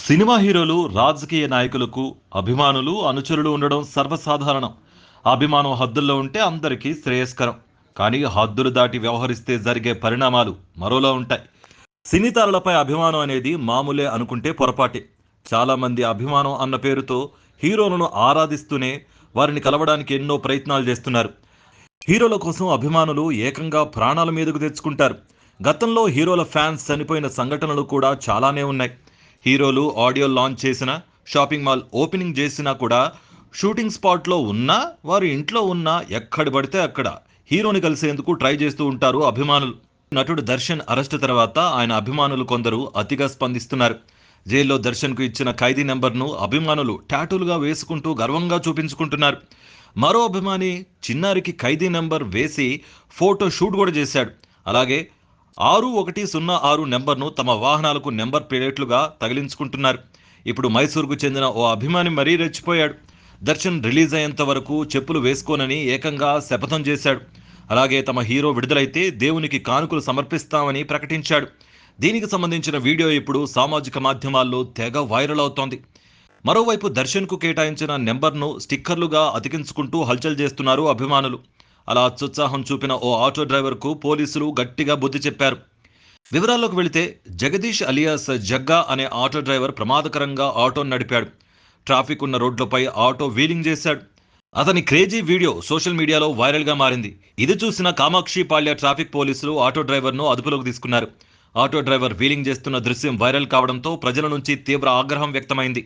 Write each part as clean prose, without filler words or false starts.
Cinema హీరోలు, రాజకీయ నాయకులకు అభిమానులు, అనుచరులు ఉండడం సర్వసాధారణం. అభిమానం హద్దుల్లో ఉంటే అందరికీ శ్రేయస్కరం. కానీ హద్దులు దాటి వ్యవహరిస్తే జరిగే పరిణామాలు మరోలా ఉంటాయి. సినీ తారలపై అభిమానం అనేది మామూలే అనుకుంటే పొరపాటే. చాలామంది అభిమానం అన్న పేరుతో హీరోలను ఆరాధిస్తూనే వారిని కలవడానికి ఎన్నో ప్రయత్నాలు చేస్తున్నారు. హీరోల కోసం అభిమానులు ఏకంగా ప్రాణాల మీదకు తెచ్చుకుంటారు. గతంలో హీరోల ఫ్యాన్స్ చనిపోయిన సంఘటనలు కూడా చాలానే ఉన్నాయి. హీరోలు ఆడియో లాంచ్ చేసినా, షాపింగ్ మాల్ ఓపెనింగ్ చేసినా కూడా షూటింగ్ స్పాట్లో ఉన్నా, వారు ఇంట్లో ఉన్నా ఎక్కడ పడితే అక్కడ హీరోని కలిసేందుకు ట్రై చేస్తూ ఉంటారు అభిమానులు. నటుడు దర్శన్ అరెస్టు తర్వాత ఆయన అభిమానులు కొందరు అతిగా స్పందిస్తున్నారు. జైల్లో దర్శన్కు ఇచ్చిన ఖైదీ నెంబర్ను అభిమానులు టాటూలుగా వేసుకుంటూ గర్వంగా చూపించుకుంటున్నారు. మరో అభిమాని చిన్నారికి ఖైదీ నెంబర్ వేసి ఫోటో షూట్ కూడా చేశాడు. అలాగే 6106 నెంబర్ను తమ వాహనాలకు నెంబర్ ప్లేట్లుగా తగిలించుకుంటున్నారు. ఇప్పుడు మైసూర్కు చెందిన ఓ అభిమాని మరీ రెచ్చిపోయాడు. దర్శన్ రిలీజ్ అయ్యేంత వరకు చెప్పులు వేసుకోనని ఏకంగా శపథం చేశాడు. అలాగే తమ హీరో విడుదలైతే దేవునికి కానుకలు సమర్పిస్తామని ప్రకటించాడు. దీనికి సంబంధించిన వీడియో ఇప్పుడు సామాజిక మాధ్యమాల్లో తెగ వైరల్ అవుతోంది. మరోవైపు దర్శన్కు కేటాయించిన నెంబర్ను స్టిక్కర్లుగా అతికించుకుంటూ హల్చల్ చేస్తున్నారు అభిమానులు. అలా అత్యుత్సాహం చూపిన ఓ ఆటో డ్రైవర్కు పోలీసులు గట్టిగా బుద్ధి చెప్పారు. వివరాల్లోకి వెళితే జగదీష్ అలియాస్ జగ్గా అనే ఆటో డ్రైవర్ ప్రమాదకరంగా ఆటోను నడిపాడు. ట్రాఫిక్ ఉన్న రోడ్లపై ఆటో వీలింగ్ చేశాడు. అతని క్రేజీ వీడియో సోషల్ మీడియాలో వైరల్గా మారింది. ఇది చూసిన కామాక్షిపాళ్య ట్రాఫిక్ పోలీసులు ఆటో డ్రైవర్ను అదుపులోకి తీసుకున్నారు. ఆటో డ్రైవర్ వీలింగ్ చేస్తున్న దృశ్యం వైరల్ కావడంతో ప్రజల నుంచి తీవ్ర ఆగ్రహం వ్యక్తమైంది.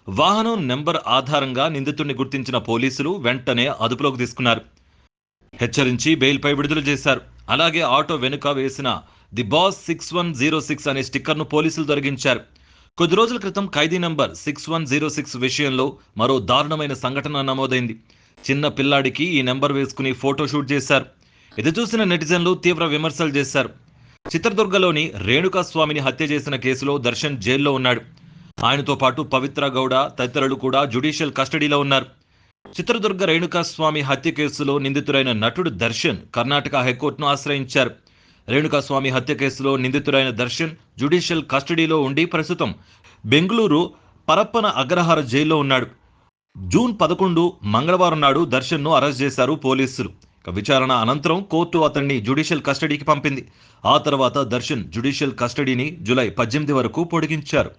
వాహనం నెంబర్ ఆధారంగా నిందితుడిని గుర్తించిన పోలీసులు వెంటనే అదుపులోకి తీసుకున్నారు. హెచ్చరించి బెయిల్పై విడుదల చేశారు. అలాగే ఆటో వెనుక వేసిన ది బాస్ 6106 అనే స్టిక్కర్ను పోలీసులు తొలగించారు. కొద్ది రోజుల క్రితం ఖైదీ నంబర్ 6106 విషయంలో మరో దారుణమైన సంఘటన నమోదైంది. చిన్న పిల్లాడికి ఈ నెంబర్ వేసుకుని ఫోటో షూట్ చేశారు. ఇది చూసిన నెటిజన్లు తీవ్ర విమర్శలు చేశారు. చిత్రదుర్గలోని రేణుకాస్వామిని హత్య చేసిన కేసులో దర్శన్ జైల్లో ఉన్నాడు. ఆయనతో పాటు పవిత్ర గౌడ తదితరులు కూడా జ్యుడిషియల్ కస్టడీలో ఉన్నారు. చిత్రదుర్గ రేణుకాస్వామి హత్య కేసులో నిందితుడైన నటుడు దర్శన్ కర్ణాటక హైకోర్టును ఆశ్రయించారు. రేణుకాస్వామి హత్య కేసులో నిందితుడైన దర్శన్ జ్యుడిషియల్ కస్టడీలో ఉండి ప్రస్తుతం బెంగళూరు పరప్పన అగ్రహార జైల్లో ఉన్నాడు. జూన్ 11 మంగళవారం నాడు దర్శన్ను అరెస్ట్ చేశారు పోలీసులు. విచారణ అనంతరం కోర్టు అతన్ని జ్యుడిషియల్ కస్టడీకి పంపింది. ఆ తర్వాత దర్శన్ జ్యుడిషియల్ కస్టడీని జూలై 18 వరకు పొడిగించారు.